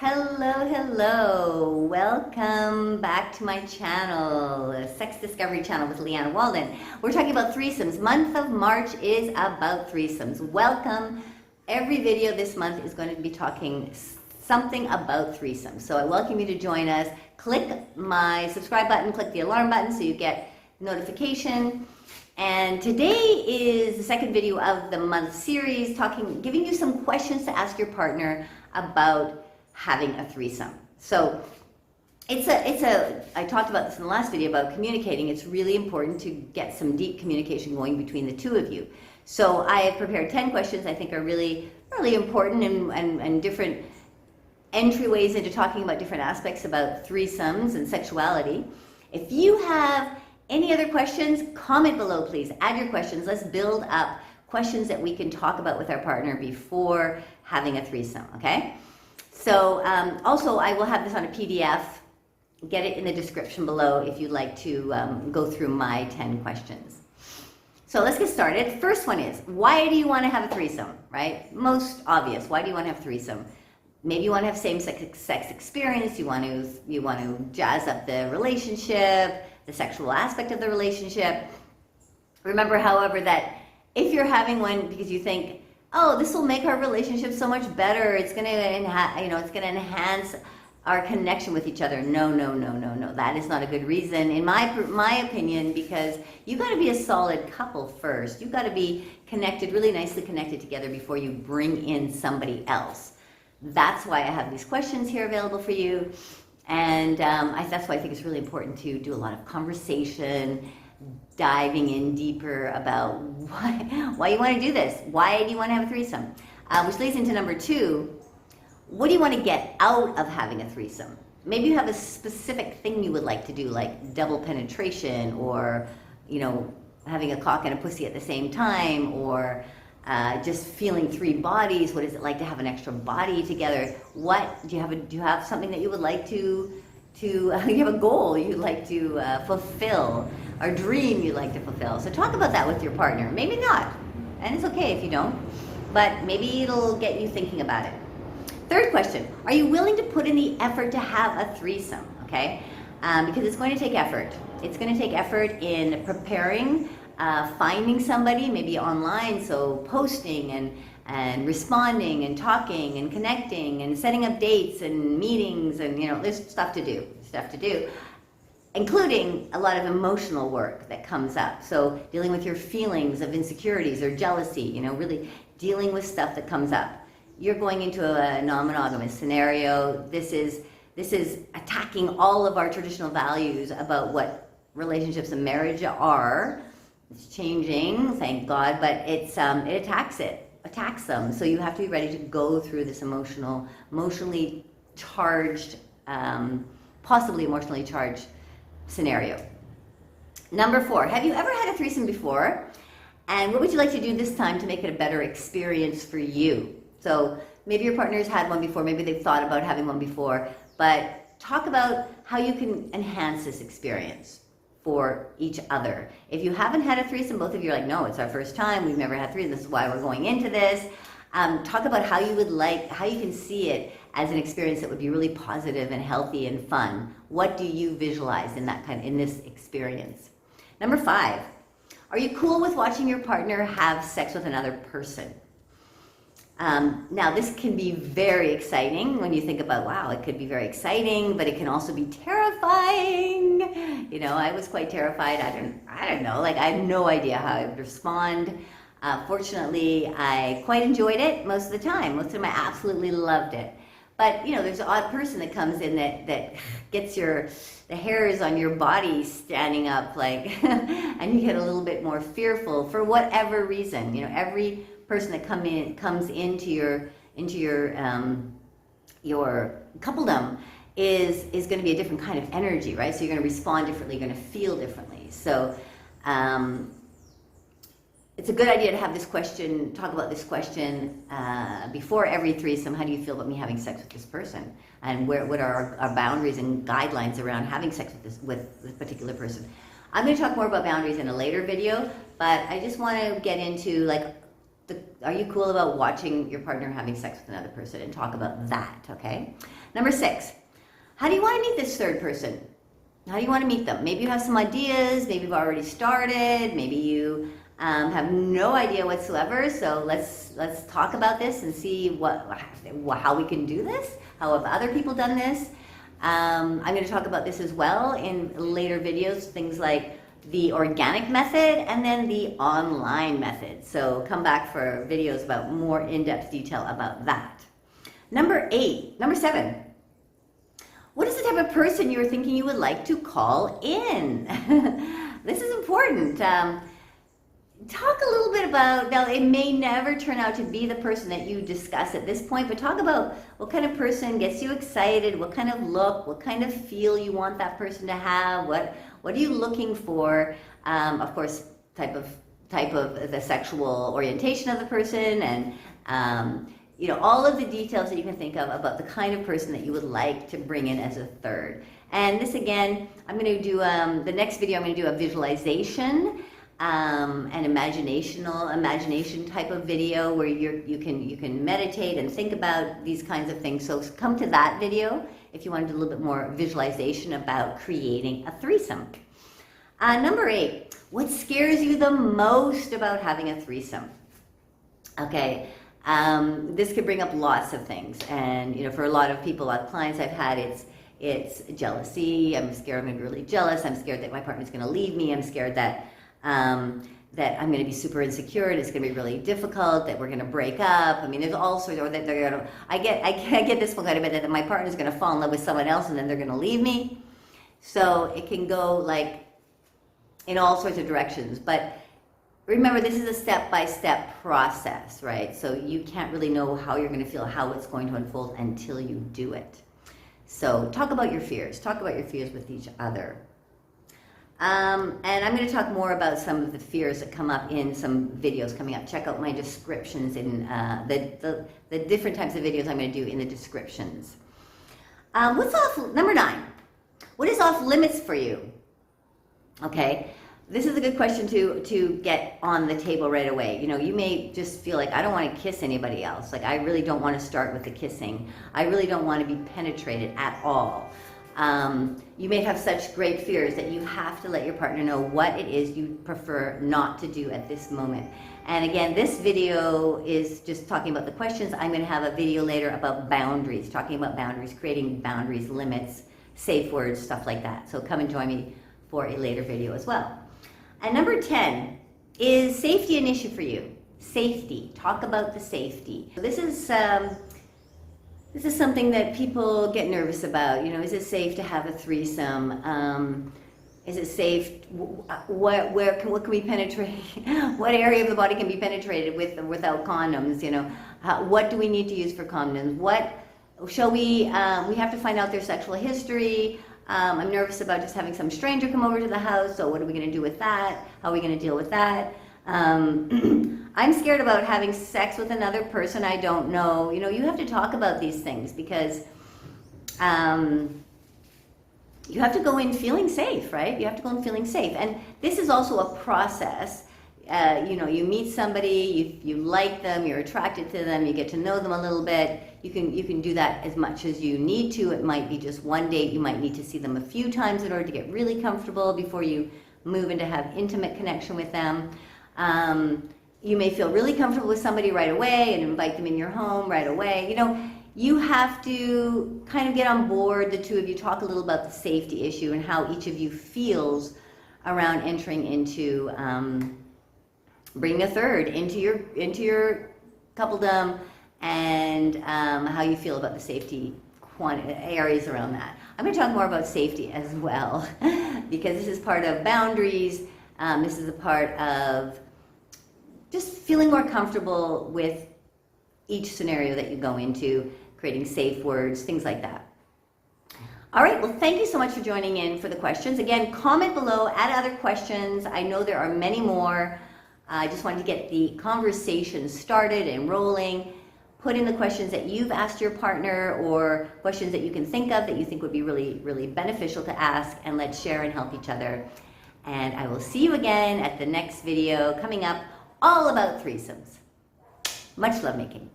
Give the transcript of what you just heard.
Hello. Welcome back to my channel, Sex Discovery Channel with Leanna Walden. We're talking about threesomes. Month of March is about threesomes. Welcome. Every video this month is going to be talking something about threesomes. So I welcome you to join us. Click my subscribe button, click the alarm button so you get notification. And today is the second video of the month series, giving you some questions to ask your partner about having a threesome. So I talked about this in the last video about communicating. It's really important to get some deep communication going between the two of you. So I have prepared 10 questions I think are really important and different entryways into talking about different aspects about threesomes and sexuality. If you have any other questions, comment below, please. Add your questions. Let's build up questions that we can talk about with our partner before having a threesome, okay? So also, I will have this on a PDF. Get it in the description below if you'd like to go through my 10 questions. So let's get started. First one is, why do you want to have a threesome, right? Most obvious. Why do you want to have a threesome? Maybe you want to have same-sex experience. You want to jazz up the relationship, the sexual aspect of the relationship. Remember, however, that if you're having one because you think, oh, this will make our relationship so much better, it's going to enhance our connection with each other. No. That is not a good reason, in my opinion, because you got to be a solid couple first. You got to be connected, really nicely connected together before you bring in somebody else. That's why I have these questions here available for you. And that's why I think it's really important to do a lot of conversation, diving in deeper about why you want to do this. Why do you want to have a threesome? Which leads into number 2. What do you want to get out of having a threesome? Maybe you have a specific thing you would like to do, like double penetration, or having a cock and a pussy at the same time, or just feeling 3 bodies. What is it like to have an extra body together? What do you have something that you would like to you have a goal you'd like to fulfill, or dream you'd like to fulfill? So talk about that with your partner. Maybe not, and it's okay if you don't, but maybe it'll get you thinking about it. Third question, are you willing to put in the effort to have a threesome? Okay, because it's going to take effort. It's going to take effort in preparing, finding somebody, maybe online, so posting and responding and talking and connecting and setting up dates and meetings, and there's stuff to do, including a lot of emotional work that comes up. So dealing with your feelings of insecurities or jealousy, really dealing with stuff that comes up. You're going into a non-monogamous scenario. This is attacking all of our traditional values about what relationships and marriage are. It's changing, thank God, but it attacks them. So you have to be ready to go through this emotionally charged, possibly emotionally charged scenario. Number 4, have you ever had a threesome before? And what would you like to do this time to make it a better experience for you? So maybe your partner's had one before, maybe they've thought about having one before, but talk about how you can enhance this experience for each other. If you haven't had a threesome, both of you are like, no, it's our first time, we've never had threesome, this is why we're going into this. Talk about how you can see it as an experience that would be really positive and healthy and fun. What do you visualize in this experience? Number 5, are you cool with watching your partner have sex with another person? Now, this can be very exciting when you think about, wow, it could be very exciting, but it can also be terrifying. I was quite terrified. I don't know, I had no idea how I would respond. Fortunately, I quite enjoyed it most of the time. Most of the time, I absolutely loved it. But, there's an odd person that comes in that gets the hairs on your body standing up, and you get a little bit more fearful for whatever reason. Every person that comes into your coupledom is going to be a different kind of energy, right? So you're going to respond differently, you're going to feel differently. So it's a good idea to have this question, talk about this question before every threesome. How do you feel about me having sex with this person? And what are our boundaries and guidelines around having sex with this particular person? I'm going to talk more about boundaries in a later video, but I just want to get into are you cool about watching your partner having sex with another person, and talk about that, okay? Number 6, how do you want to meet this third person? How do you want to meet them? Maybe you have some ideas, maybe you've already started, maybe you have no idea whatsoever, so let's talk about this and see how we can do this, how have other people done this. I'm going to talk about this as well in later videos, things like the organic method and then the online method. So come back for videos about more in-depth detail about that. Number 7. What is the type of person you were thinking you would like to call in? This is important. Talk a little bit about, now it may never turn out to be the person that you discuss at this point, but talk about what kind of person gets you excited, what kind of look, what kind of feel you want that person to have, what are you looking for, of course, type of the sexual orientation of the person, and you know, all of the details that you can think of about the kind of person that you would like to bring in as a third. And this again, I'm going to do, the next video I'm going to do a visualization, an imagination type of video where you can meditate and think about these kinds of things. So come to that video if you want to do a little bit more visualization about creating a threesome. Number 8, what scares you the most about having a threesome? Okay, this could bring up lots of things, and you know, for a lot of people, a lot of clients I've had, it's jealousy. I'm scared I'm going to be really jealous. I'm scared that my partner's going to leave me. I'm scared that that I'm going to be super insecure and it's going to be really difficult, that we're going to break up. I mean, there's all sorts of, that they're going to, I get this one quite a bit, that my partner's going to fall in love with someone else and then they're going to leave me. So it can go like in all sorts of directions. But remember, this is a step-by-step process, right? So you can't really know how you're going to feel, how it's going to unfold until you do it. So talk about your fears. Talk about your fears with each other. And I'm going to talk more about some of the fears that come up in some videos coming up. Check out my descriptions in the different types of videos I'm going to do in the descriptions. What's off, number 9, what is off limits for you? Okay, this is a good question to get on the table right away. You know, you may just feel like, I don't want to kiss anybody else. Like, I really don't want to start with the kissing. I really don't want to be penetrated at all. You may have such great fears that you have to let your partner know what it is you prefer not to do at this moment. And again, this video is just talking about the questions. I'm going to have a video later about boundaries, talking about boundaries, creating boundaries, limits, safe words, stuff like that. So come and join me for a later video as well. And number 10, is safety an issue for you? Safety. Talk about the safety. This is something that people get nervous about. You know, is it safe to have a threesome? Is it safe? What can we penetrate? What area of the body can be penetrated with or without condoms? You know, what do we need to use for condoms? What shall we? We have to find out their sexual history. I'm nervous about just having some stranger come over to the house. So what are we going to do with that? How are we going to deal with that? I'm scared about having sex with another person I don't know. You know, you have to talk about these things because you have to go in feeling safe, right? You have to go in feeling safe. And this is also a process. You know, you meet somebody, you like them, you're attracted to them, you get to know them a little bit. You can do that as much as you need to. It might be just one date. You might need to see them a few times in order to get really comfortable before you move in to have intimate connection with them. You may feel really comfortable with somebody right away and invite them in your home right away. You know, you have to kind of get on board, the two of you, talk a little about the safety issue and how each of you feels around entering into bringing a third into your coupledom, and how you feel about the safety areas around that. I'm going to talk more about safety as well because this is part of boundaries. This is a part of just feeling more comfortable with each scenario that you go into, creating safe words, things like that. All right, well, thank you so much for joining in for the questions. Again, comment below, add other questions. I know there are many more. I just wanted to get the conversation started and rolling. Put in the questions that you've asked your partner or questions that you can think of that you think would be really, really beneficial to ask, and let's share and help each other. And I will see you again at the next video coming up, all about threesomes. Much lovemaking.